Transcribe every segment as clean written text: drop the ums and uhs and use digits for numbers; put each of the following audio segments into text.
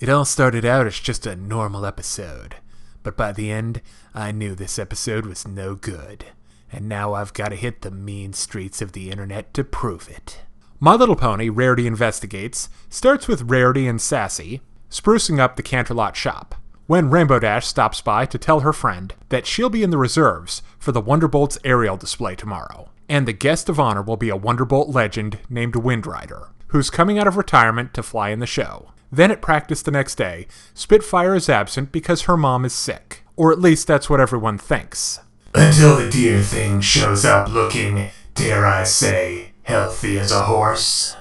It all started out as just a normal episode, but by the end, I knew this episode was no good, and now I've got to hit the mean streets of the internet to prove it. My Little Pony, Rarity Investigates, starts with Rarity and Sassy sprucing up the Canterlot shop, when Rainbow Dash stops by to tell her friend that she'll be in the reserves for the Wonderbolts aerial display tomorrow, and the guest of honor will be a Wonderbolt legend named Windrider, who's coming out of retirement to fly in the show. Then at practice the next day, Spitfire is absent because her mom is sick, or at least that's what everyone thinks. Until the dear thing shows up looking, dare I say, healthy as a horse.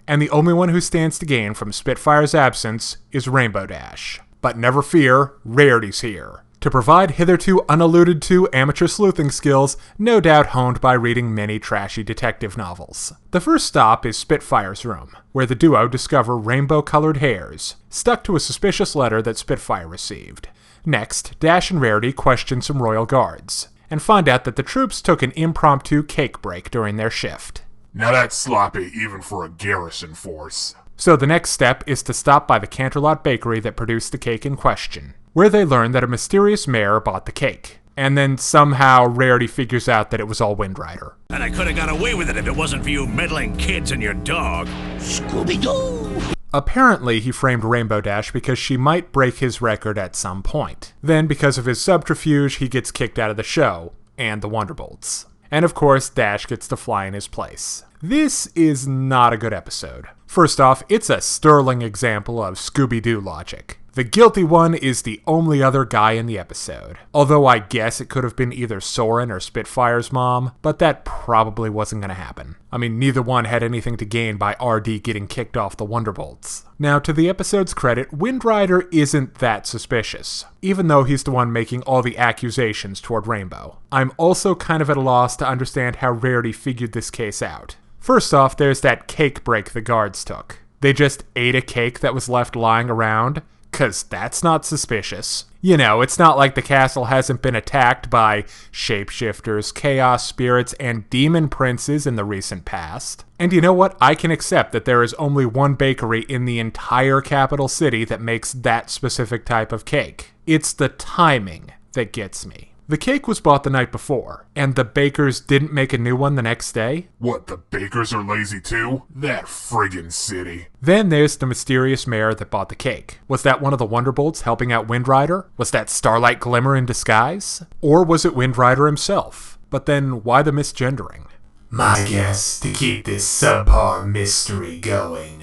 And the only one who stands to gain from Spitfire's absence is Rainbow Dash. But never fear, Rarity's here, to provide hitherto unalluded to amateur sleuthing skills, no doubt honed by reading many trashy detective novels. The first stop is Spitfire's room, where the duo discover rainbow-colored hairs, stuck to a suspicious letter that Spitfire received. Next, Dash and Rarity question some royal guards, and find out that the troops took an impromptu cake break during their shift. Now that's sloppy even for a garrison force. So the next step is to stop by the Canterlot bakery that produced the cake in question, where they learn that a mysterious mayor bought the cake. And then somehow Rarity figures out that it was all Windrider. And I could have got away with it if it wasn't for you meddling kids and your dog. Scooby-Doo! Apparently, he framed Rainbow Dash because she might break his record at some point. Then, because of his subterfuge, he gets kicked out of the show, and the Wonderbolts. And of course, Dash gets to fly in his place. This is not a good episode. First off, it's a sterling example of Scooby-Doo logic. The guilty one is the only other guy in the episode. Although I guess it could have been either Soren or Spitfire's mom, but that probably wasn't going to happen. I mean, neither one had anything to gain by RD getting kicked off the Wonderbolts. Now, to the episode's credit, Windrider isn't that suspicious, even though he's the one making all the accusations toward Rainbow. I'm also kind of at a loss to understand how Rarity figured this case out. First off, there's that cake break the guards took. They just ate a cake that was left lying around, 'cause that's not suspicious. You know, it's not like the castle hasn't been attacked by shapeshifters, chaos spirits, and demon princes in the recent past. And you know what? I can accept that there is only one bakery in the entire capital city that makes that specific type of cake. It's the timing that gets me. The cake was bought the night before, and the bakers didn't make a new one the next day? What, the bakers are lazy too? That friggin' city. Then there's the mysterious mayor that bought the cake. Was that one of the Wonderbolts helping out Windrider? Was that Starlight Glimmer in disguise? Or was it Windrider himself? But then, why the misgendering? My guess, to keep this subpar mystery going.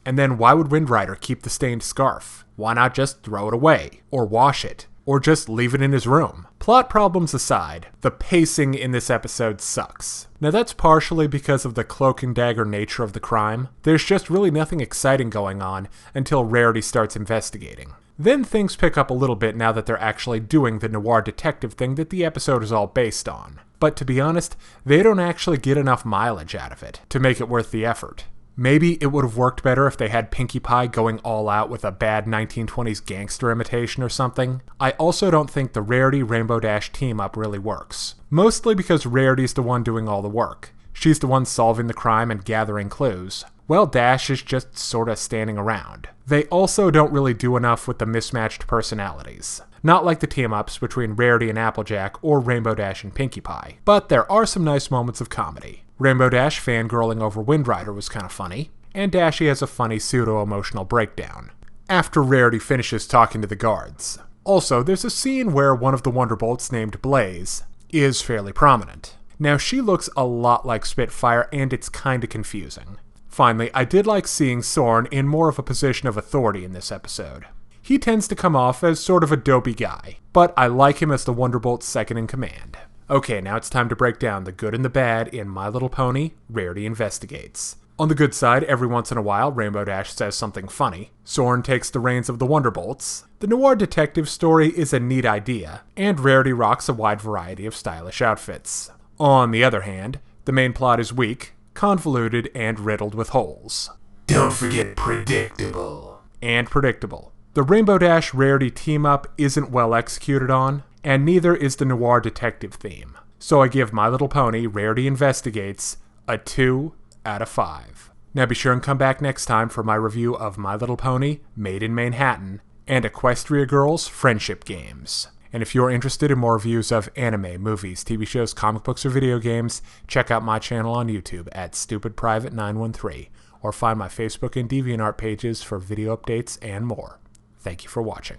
And then why would Windrider keep the stained scarf? Why not just throw it away? Or wash it? Or just leave it in his room? Plot problems aside, the pacing in this episode sucks. Now that's partially because of the cloak and dagger nature of the crime. There's just really nothing exciting going on until Rarity starts investigating. Then things pick up a little bit now that they're actually doing the noir detective thing that the episode is all based on. But to be honest, they don't actually get enough mileage out of it to make it worth the effort. Maybe it would have worked better if they had Pinkie Pie going all out with a bad 1920s gangster imitation or something. I also don't think the Rarity-Rainbow Dash team-up really works. Mostly because Rarity's the one doing all the work. She's the one solving the crime and gathering clues, while Dash is just sorta standing around. They also don't really do enough with the mismatched personalities. Not like the team-ups between Rarity and Applejack or Rainbow Dash and Pinkie Pie. But there are some nice moments of comedy. Rainbow Dash fangirling over Windrider was kind of funny, and Dashy has a funny pseudo-emotional breakdown after Rarity finishes talking to the guards. Also, there's a scene where one of the Wonderbolts named Blaze is fairly prominent. Now, she looks a lot like Spitfire, and it's kinda confusing. Finally, I did like seeing Soren in more of a position of authority in this episode. He tends to come off as sort of a dopey guy, but I like him as the Wonderbolt's second in command. Okay, now it's time to break down the good and the bad in My Little Pony, Rarity Investigates. On the good side, every once in a while, Rainbow Dash says something funny. Soren takes the reins of the Wonderbolts. The noir detective story is a neat idea, and Rarity rocks a wide variety of stylish outfits. On the other hand, the main plot is weak, convoluted, and riddled with holes. Don't forget predictable. And predictable. The Rainbow Dash Rarity team-up isn't well executed on, and neither is the noir detective theme. So I give My Little Pony Rarity Investigates a 2 out of 5. Now be sure and come back next time for my review of My Little Pony, Made in Manhattan, and Equestria Girls Friendship Games. And if you're interested in more reviews of anime, movies, TV shows, comic books, or video games, check out my channel on YouTube at StupidPrivate913, or find my Facebook and Deviantart pages for video updates and more. Thank you for watching.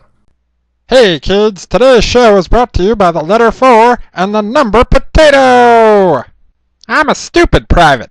Hey kids, today's show is brought to you by the letter 4 and the number potato! I'm a stupid private.